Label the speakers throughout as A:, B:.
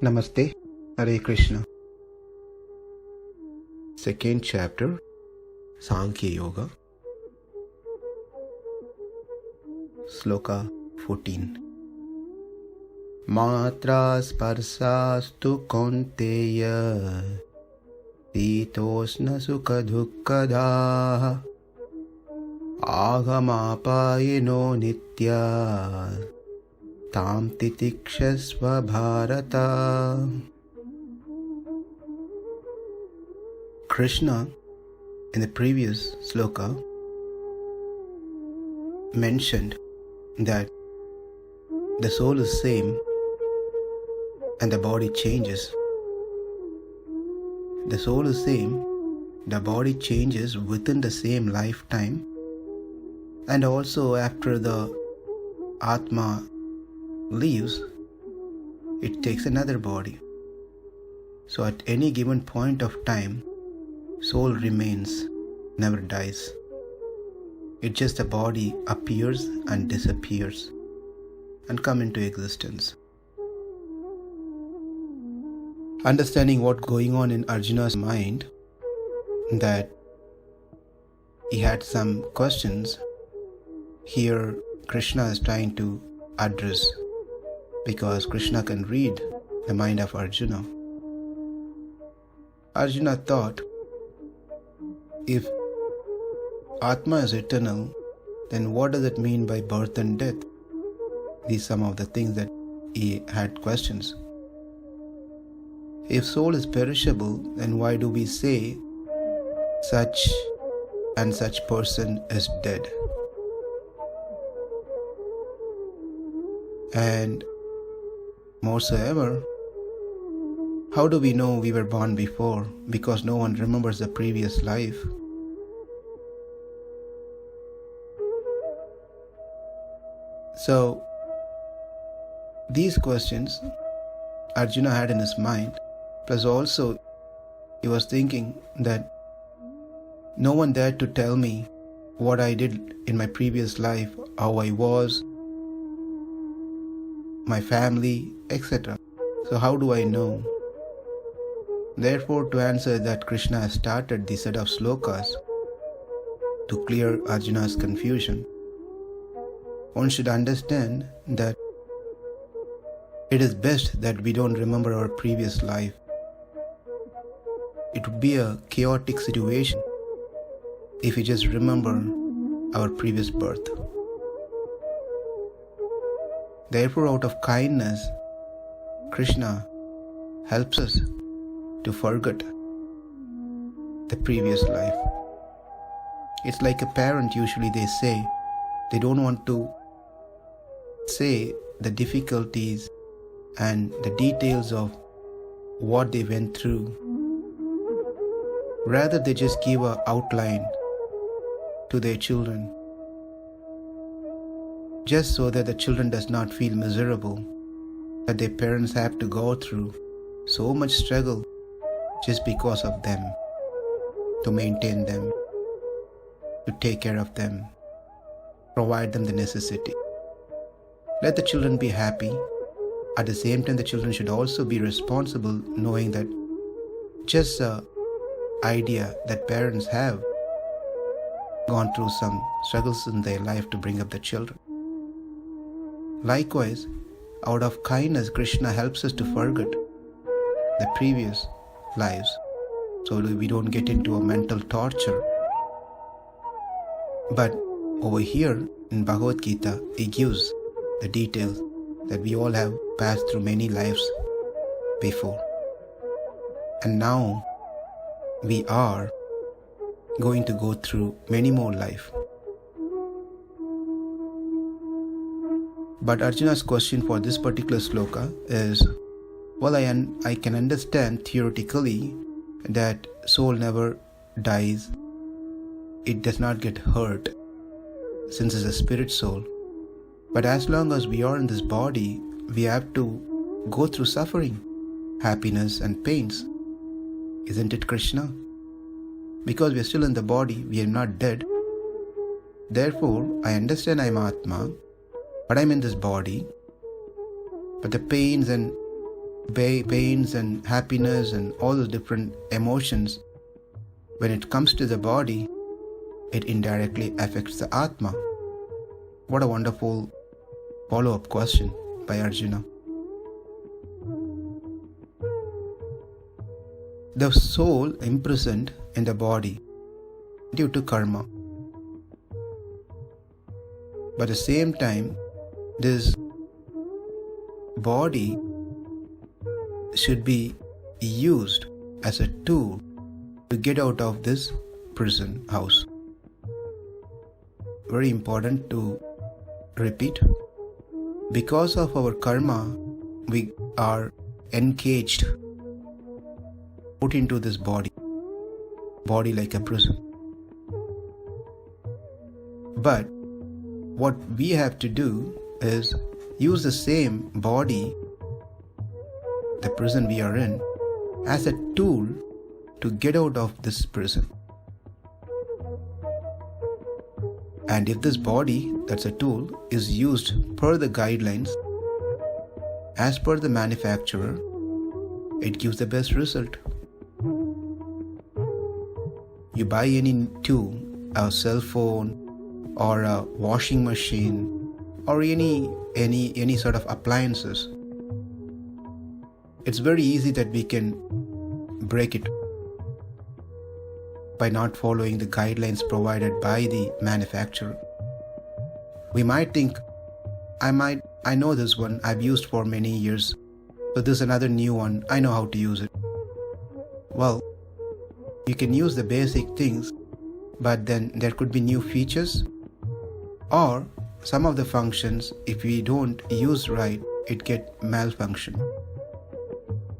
A: Namaste, Hare Krishna. Second chapter, Sankhya Yoga, Sloka 14. Mātrā-sparśās kaunteya, śītoṣṇa-sukha-duḥkha-dāḥ, āgamāpāyino nityās, tāṁs titikṣasva Bharata. Krishna, in the previous sloka, mentioned that the soul is same and the body changes. The soul is same, the body changes within the same lifetime, and also after the Atma leaves, it takes another body. So at any given point of time, soul remains, never dies. It's just the body appears and disappears and come into existence. Understanding what's going on in Arjuna's mind, that he had some questions, here Krishna is trying to address, because Krishna can read the mind of Arjuna. Arjuna thought, if Atma is eternal, then what does it mean by birth and death? These are some of the things that he had questions. If soul is perishable, then why do we say such and such person is dead? And moreover, how do we know we were born before? Because no one remembers the previous life. So, these questions Arjuna had in his mind, plus also he was thinking that no one dared to tell me what I did in my previous life, how I was, my family, etc. So how do I know? Therefore, to answer that, Krishna has started the set of slokas to clear Arjuna's confusion. One should understand that it is best that we don't remember our previous life. It would be a chaotic situation if we just remember our previous birth. Therefore, out of kindness, Krishna helps us to forget the previous life. It's like a parent, usually they say, they don't want to say the difficulties and the details of what they went through. Rather, they just give an outline to their children, just so that the children does not feel miserable, that their parents have to go through so much struggle just because of them, to maintain them, to take care of them, provide them the necessity. Let the children be happy. At the same time, the children should also be responsible, knowing that just the idea that parents have gone through some struggles in their life to bring up the children. Likewise, out of kindness, Krishna helps us to forget the previous lives, so we don't get into a mental torture. But over here in Bhagavad Gita, he gives the details that we all have passed through many lives before. And now we are going to go through many more lives. But Arjuna's question for this particular sloka is, well, I can understand theoretically that soul never dies. It does not get hurt since it's a spirit soul. But as long as we are in this body, we have to go through suffering, happiness and pains. Isn't it, Krishna? Because we are still in the body, we are not dead. Therefore, I understand I am Atma, but I am in this body. But the pains and pains and happiness and all the different emotions, when it comes to the body, it indirectly affects the Atma. What a wonderful follow-up question by Arjuna. The soul imprisoned in the body due to karma. But at the same time, this body should be used as a tool to get out of this prison house. Very important to repeat. Because of our karma, we are encaged, put into this body like a prison. But what we have to do is use the same body, the prison we are in, as a tool to get out of this prison. And if this body, that's a tool, is used per the guidelines, as per the manufacturer, it gives the best result. You buy any tool, a cell phone or a washing machine or any sort of appliances, it's very easy that we can break it by not following the guidelines provided by the manufacturer. We might think, I know this one, I've used for many years, so this is another new one, I know how to use it. Well, you can use the basic things, but then there could be new features, or some of the functions, if we don't use right, it get malfunction.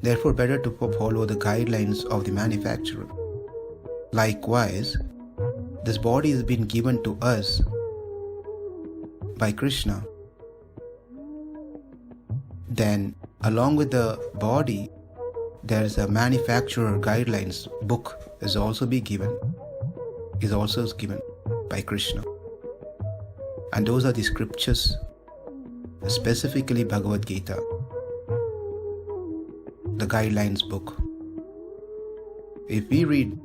A: Therefore, better to follow the guidelines of the manufacturer. Likewise, this body has been given to us by Krishna. Then, along with the body, there is a manufacturer guidelines book is also given by Krishna. And those are the scriptures, specifically Bhagavad Gita, the guidelines book. If we read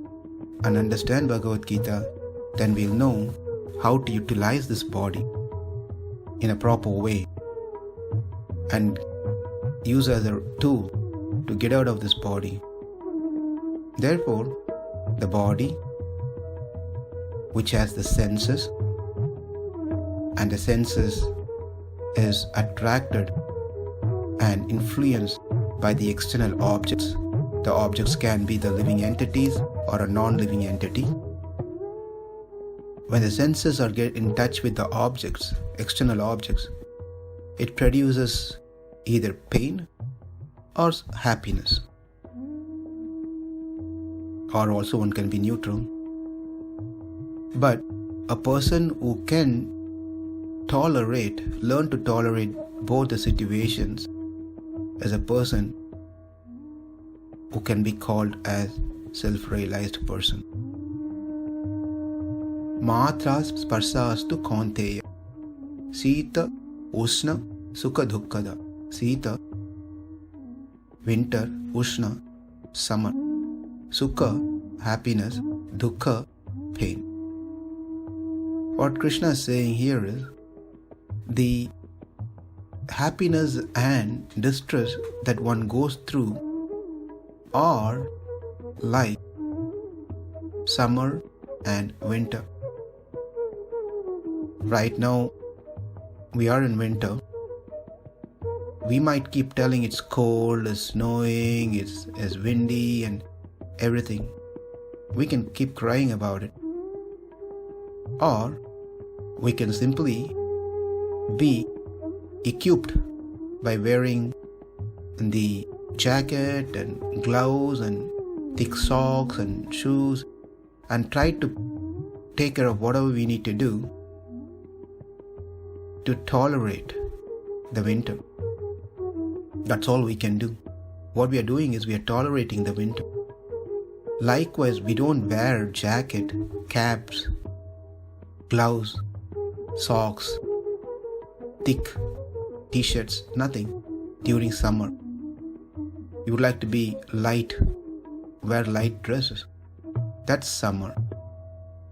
A: and understand Bhagavad Gita, then we'll know how to utilize this body in a proper way and use as a tool to get out of this body. Therefore, the body, which has the senses, and the senses is attracted and influenced by the external objects. The objects can be the living entities or a non-living entity. When the senses are get in touch with the objects, external objects, it produces either pain or happiness. Or also one can be neutral. But a person who can learn to tolerate both the situations is a person who can be called as self-realized person. Mātrā-sparśās kaunteya. śītoṣṇa-sukha-duḥkha-dāḥ. Sita, winter, uṣṇa, summer. Sukha, happiness, dukkha, pain. What Krishna is saying here is, the happiness and distress that one goes through are like summer and winter. Right now, we are in winter. We might keep telling it's cold, it's snowing, it's windy and everything. We can keep crying about it. Or we can simply be equipped by wearing the jacket and gloves and thick socks and shoes and try to take care of whatever we need to do to tolerate the winter. That's all we can do. What we are doing is we are tolerating the winter. Likewise, we don't wear jacket, caps, gloves, socks, thick t-shirts, nothing during summer. You would like to be light, wear light dresses. That's summer.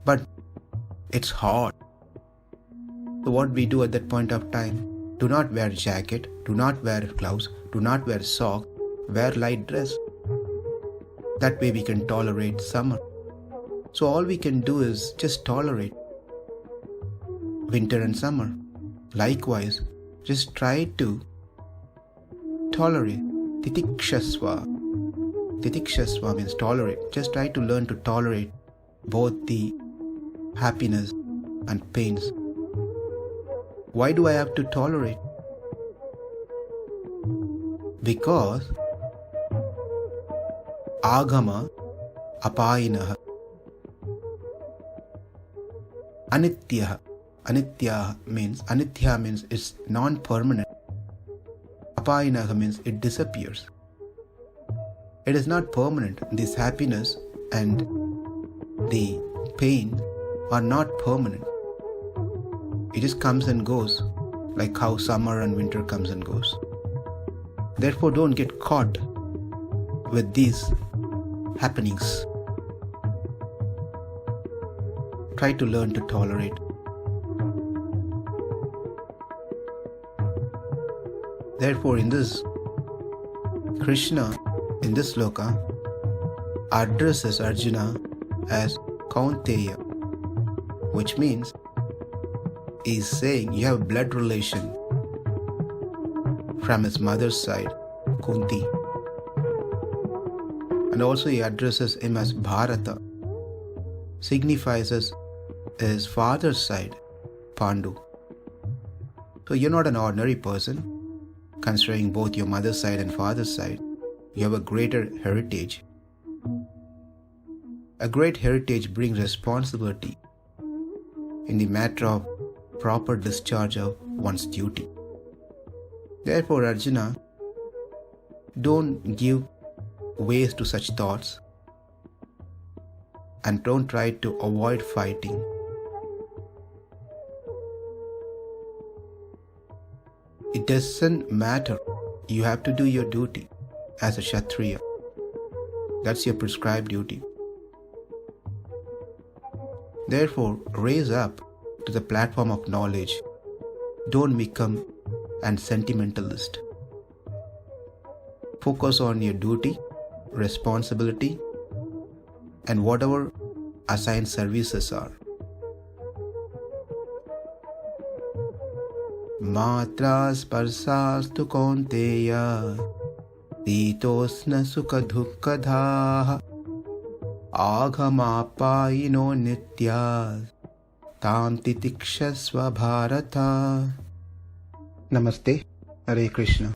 A: But it's hot. So what we do at that point of time? Do not wear jacket, do not wear gloves, do not wear sock, wear light dress. That way we can tolerate summer. So all we can do is just tolerate winter and summer. Likewise, just try to tolerate titikṣasva. Titikṣasva means tolerate. Just try to learn to tolerate both the happiness and pains. Why do I have to tolerate? Because āgamāpāyino anityās. Anitya means it's non-permanent. Apāyino means it disappears. It is not permanent. This happiness and the pain are not permanent. It just comes and goes, like how summer and winter comes and goes. Therefore, don't get caught with these happenings. Try to learn to tolerate. Therefore, in this, Krishna, in this sloka, addresses Arjuna as kaunteya, which means he's saying you have a blood relation from his mother's side, Kuntī. And also he addresses him as Bharata, signifies as his father's side, Pandu. So you're not an ordinary person. Considering both your mother's side and father's side, you have a greater heritage. A great heritage brings responsibility in the matter of proper discharge of one's duty. Therefore, Arjuna, don't give ways to such thoughts and don't try to avoid fighting. It doesn't matter. You have to do your duty as a Kshatriya. That's your prescribed duty. Therefore, raise up to the platform of knowledge. Don't become an sentimentalist. Focus on your duty, responsibility, and whatever assigned services are. mātrā-sparśās kaunteya śītoṣṇa-sukha-duḥkha-dāḥ āgamāpāyino nityās tāṁs titikṣasva Bharata. Namaste. Hare Krishna.